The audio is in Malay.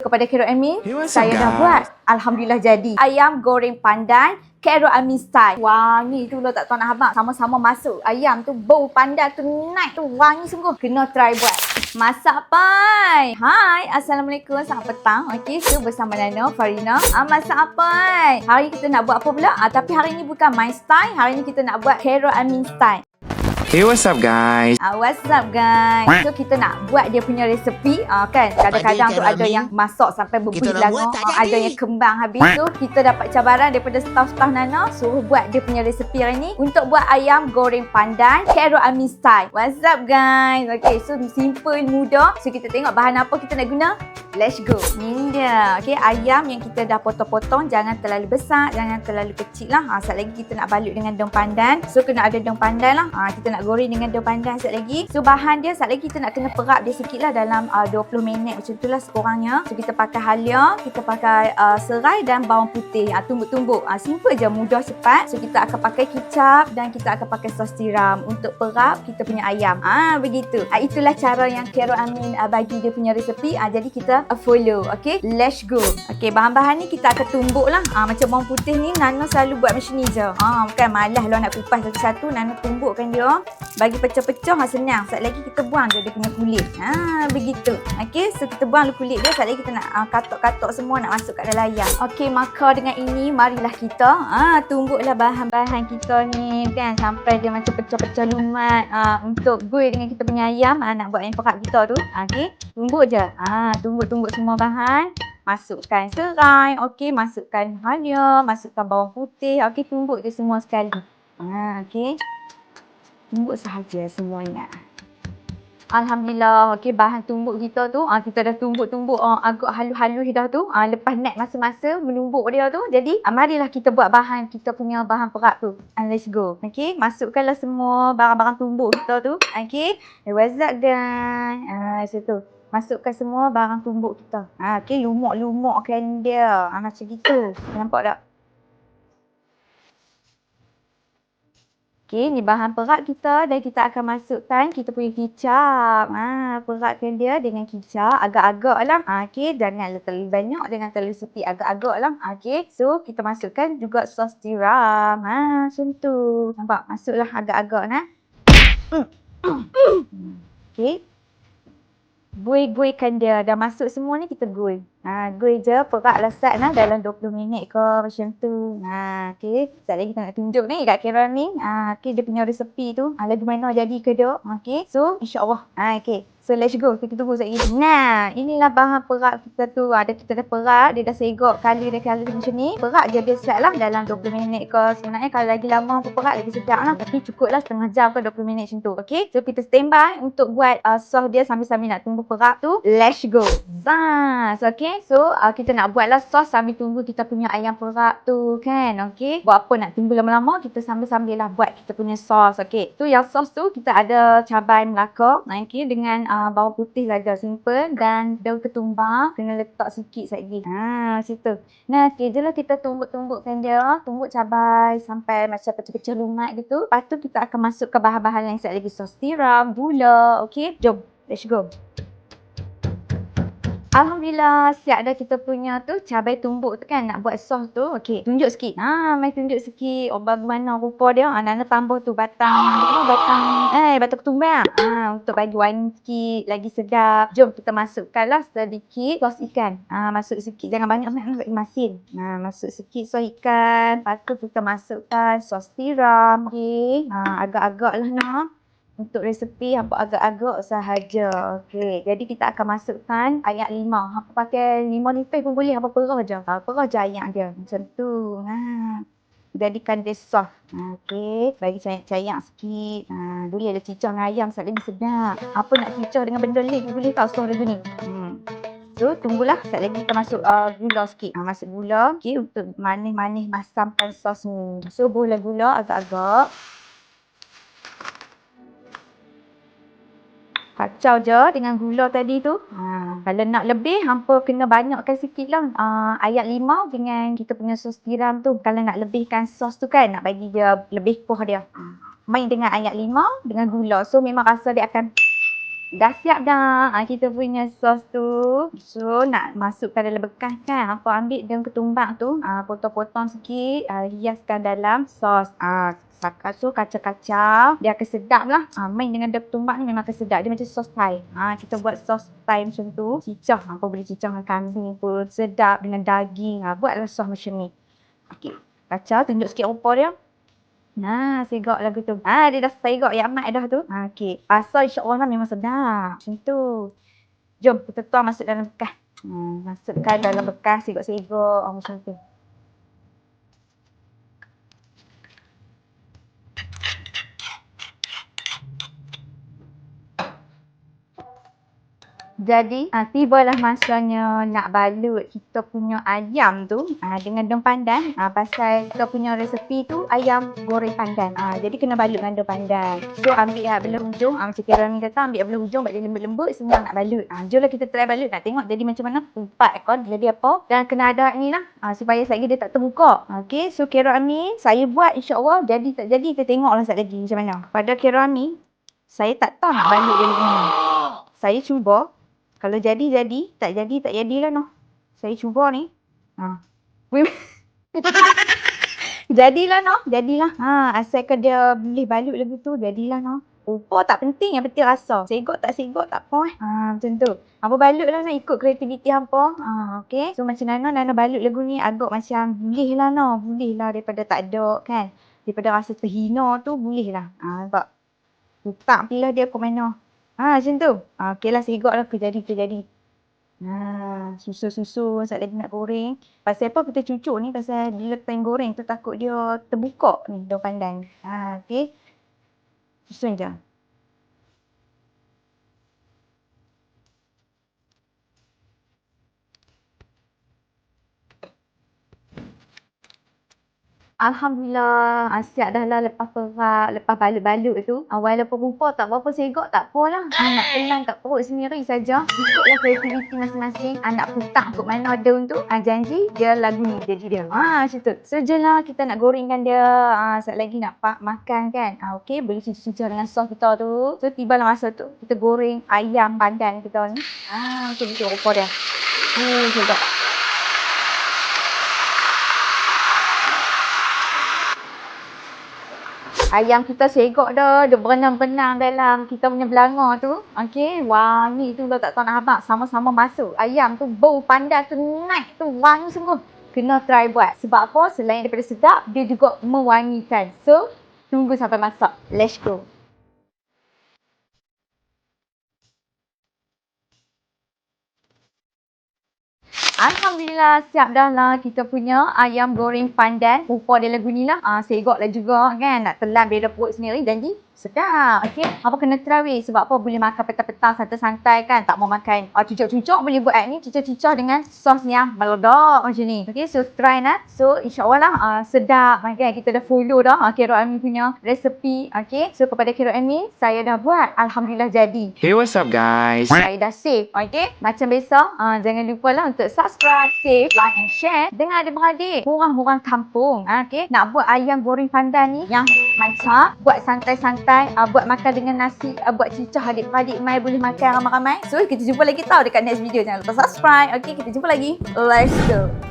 kepada Carol Amin. Hey, what's Saya up, dah guys? buat. Alhamdulillah jadi. Ayam goreng pandan Carol Amin style. Wangi tu lo tak tahu nak habang. Sama-sama masuk. Ayam tu bau pandan tu naik tu wangi sungguh. Kena try buat. Masak pai. Hai, Assalamualaikum. Selamat petang. Okey, so bersama Nano, Farina. Masak pai. Hari kita nak buat apa pula? Tapi hari ni bukan my style. Hari ni kita nak buat Carol Amin style. Hey, what's up, guys? What's up guys? So kita nak buat dia punya resepi kan. Kadang-kadang tu ada yang masak sampai berbulan, ada yang kembang habis tu. Kita dapat cabaran daripada staff-staff Nana suruh buat dia punya resepi hari ni untuk buat ayam goreng pandan Carol Amin style. What's up guys? Okay, so simple, mudah. So kita tengok bahan apa kita nak guna. Let's go. Ni dia. Okay, ayam yang kita dah potong-potong, jangan terlalu besar, jangan terlalu kecil lah. Sekejap lagi kita nak balut dengan daun pandan. So kena ada daun pandan lah. Kita nak goreng dengan daun pandan sekejap lagi. So bahan dia sekejap lagi kita nak kena perap dia sikit lah dalam 20 minit macam tu lah sekurangnya. So kita pakai halia, kita pakai serai dan bawang putih. Tumbuk-tumbuk. Simple je, mudah, cepat. So kita akan pakai kicap dan kita akan pakai sos tiram untuk perap kita punya ayam. Begitu. Itulah cara yang Carol Amin bagi dia punya resepi. Jadi kita follow. Okay, let's go. Okay, bahan-bahan ni kita akan tumbuk lah. Macam bawang putih ni Nana selalu buat macam ni je. Bukan malas lah nak kupas satu-satu. Nana tumbukkan dia. Bagi pecah-pecah senang. Sekejap lagi kita buang dia punya kulit. Begitu. Okay, so kita buang kulit dia. Sekejap lagi kita nak katok-katok semua nak masuk kat dalam ayam. Okay, maka dengan ini marilah kita tumbuklah bahan-bahan kita ni kan sampai dia macam pecah-pecah lumat. Untuk gui dengan kita punya ayam nak buat yang perap kita tu. Okay, tumbuk je. Tumbuk semua bahan. Masukkan serai. Okay, masukkan halia. Masukkan bawang putih. Okay, tumbuk je semua sekali. Okay. Tumbuk sahaja semuanya. Alhamdulillah. Okey, bahan tumbuk kita tu kita dah tumbuk-tumbuk agak halus-halus dah tu. Lepas naik masa-masa menumbuk dia tu. Jadi marilah kita buat bahan kita punya bahan perap tu. Let's go. Okey, masukkanlah semua barang-barang tumbuk kita tu. Okey. What's up guys? Situ. Masukkan semua barang tumbuk kita. Okey, lumuk-lumukkan dia. Macam gitu. Nampak tak? Okey, ni bahan perap kita dan kita akan masukkan kita punya kicap. Perapkan dia dengan kicap agak-agak lah. Okey, jangan terlalu banyak, jangan terlalu sikit, agak-agak lah. Okey, so kita masukkan juga sos tiram. Macam tu. Nampak? Masuklah agak-agak nah. Okey. Gui-guikan dia. Dah masuk semua ni kita gui. Gui je, perap lesat dalam 20 minit ke macam tu. Okey. Sekejap lagi kita nak tunjuk ni kat Carol ni. Okey, dia punya resepi tu. Lagu mana jadi ke dia. Okey. So, insyaAllah. Okey. So, let's go. Kita tunggu sekejap lagi. Nah, inilah bahan perap kita tu. Kita dah perap. Dia dah segok. Color macam ni. Perap je dia siap lah dalam 20 minit ke. Sebenarnya kalau lagi lama perap lagi sedap lah. Tapi cukup lah setengah jam ke 20 minit macam tu. Okey. So, kita standby untuk buat sos dia sambil-sambil nak tunggu perap tu. Let's go. So, okey. So, kita nak buatlah sos sambil tunggu kita punya ayam perap tu kan. Okey. Buat apa nak tunggu lama-lama. Kita sambil-sambil lah buat kita punya sos. Okey. Tu yang sos tu kita ada cabai Melaka. Okey. Dengan bawang putih saja. Simple. Dan daun ketumbar. Kena letak sikit lagi. Situ. Nah, okey je lah kita tumbuk-tumbukkan dia. Tumbuk cabai sampai macam pecah-pecah lumat gitu. Lepas tu kita akan masuk ke bahan-bahan lain sekejap lagi. Sos tiram, gula. Okey. Jom. Let's go. Alhamdulillah, siap dah kita punya tu cabai tumbuk tu kan nak buat sos tu. Okey, tunjuk sikit. Mai tunjuk sikit. Bagaimana rupa dia. Nana tambah tu batang ketumbar. Untuk bagi warna sikit lagi sedap. Jom kita masukkanlah sedikit sos ikan. Masuk sikit, jangan banyak sangat nak masin. Masuk sikit sos ikan. Lepas tu kita masukkan sos tiram. Okey. Agak-agak lah nak. Untuk resepi hampa agak-agak sahaja. Okey. Jadi kita akan masukkan ayak limau. Hampa pakai limau nipis pun boleh. Hampa perah je. Perah je ayak dia. Macam tu. Jadikan dia soft. Okey. Bagi cayak-cayak sikit. Boleh ada cicah dengan ayam sekejap lagi sedap. Apa nak cicah dengan benda lain boleh tau sos dia ni. So, tunggulah. Sekejap lagi kita masuk gula sikit. Masuk gula. Okey. Untuk manis-manis masamkan sos ni. So, boleh gula agak-agak. Kacau je dengan gula tadi tu. Kalau nak lebih, hampa kena banyakkan sikit lah. Ayak limau dengan kita punya sos tiram tu. Kalau nak lebihkan sos tu kan, nak bagi dia lebih kuah dia. Main dengan ayak limau dengan gula. So, memang rasa dia akan Dah siap dah kita punya sos tu. So nak masukkan dalam bekas kan. Apa ambil daun ketumbak tu, potong-potong sikit, hiaskan dalam sos. So kacau-kacau, dia akan sedap lah. Main dengan daun ketumbak ni memang akan sedap. Dia macam sos Thai. Kita buat sos Thai macam tu. Cicah, kau boleh cicah dengan kambing pun sedap dengan daging. Buatlah sos macam ni. Okey, kacau, tunjuk sikit rupa dia. Nah, segok lagu tu. Dia dah segok yang amat dah tu. Okey. Asal insya-Allah memang sedap. Macam tu. Jom kita tuang masuk dalam bekas. Masukkan dalam bekas, segok-segok macam tu. Jadi, tibalah masanya nak balut kita punya ayam tu dengan daun pandan. Pasal kita punya resepi tu ayam goreng pandan. Jadi kena balut dengan daun pandan. So, ambil belah hujung. Macam Kira Amin kata, ambil belah hujung buat dia lembut-lembut, senang nak balut. Jomlah kita try balut. Nak tengok jadi macam mana. Empat ekor jadi apa. Dan kena ada ni lah. Supaya sekejap lagi dia tak terbuka. Okay, so Kira Amin, saya buat insya-Allah. Jadi tak jadi, kita tengoklah sekejap lagi macam mana. Pada Kira Amin, saya tak tahu nak balut dia macam mana. Saya cuba. Kalau jadi, tak jadi, tak jadilah noh. Saya cuba ni. Jadilah noh, jadilah. Asalkan dia boleh balut lagu tu, jadilah noh. Rupa tak penting, yang penting rasa. Segok tak apa macam tu. Apa balut lah, ikut kreativiti hampa. Okay. So macam Nana balut lagu ni agak macam boleh lah noh. Boleh lah daripada tak ada kan. Daripada rasa terhina tu, boleh lah. Sebab tak pilih dia ke mana. Macam tu. Okeylah, segok lah terjadi. Susu saat lagi nak goreng. Pasal apa kita cucuk ni? Pasal bila time goreng tu takut dia terbuka ni daun pandan. Okey. Susun je. Alhamdulillah, siap dah lah lepas perak, lepas balut-balut tu. Walaupun rupa tak berapa segok, tak apalah. Nak tenang kat perut sendiri saja. Ikutlah kreativiti masing-masing. Nak putak kot mana daun tu. Janji dia lagu ni jadi dia. Macam tu. So je lah kita nak gorengkan dia. Sekejap lagi nak makan kan. Okey, boleh cincang dengan sos kita tu. So tibalah masa tu kita goreng ayam pandan kita ni. Macam rupa dia. Sedap. Ayam kita segok dah. Dia berenang-benang dalam kita punya belanga tu. Okey, wangi tu dah tak tahu nak habaq. Sama-sama masuk. Ayam tu bau pandan tu naik tu. Wangi sungguh. Kena try buat. Sebab apa? Selain daripada sedap, dia juga mewangikan. So, tunggu sampai masak. Let's go. Alhamdulillah, siap dah lah kita punya ayam goreng pandan. Rupa dia lagu ni lah. Segok lah juga kan. Nak telan beda perut sendiri. Janji sedap. Okey. Apa kena try weh. Sebab apa boleh makan petang-petang santai-santai kan. Tak mau makan cucuk-cucuk. Boleh buat ni cicah-cicah dengan sos yang meledak macam ni. Okey. So try nak. So insyaAllah lah sedap. Kan. Kita dah follow dah Khairul Amin punya resepi. Okey. So kepada Khairul Amin, saya dah buat. Alhamdulillah jadi. Hey, what's up, guys? Saya dah save. Okey. Macam biasa. Jangan lupa lah untuk subscribe, save, like and share dengan adik-beradik. Orang-orang kampung. Okey. Nak buat ayam goreng pandan ni yang masak. Buat santai-santai. Buat makan dengan nasi. Buat cicah adik-beradik mai boleh makan ramai-ramai. So kita jumpa lagi tau dekat next video. Jangan lupa subscribe. Okey, kita jumpa lagi. Let's go.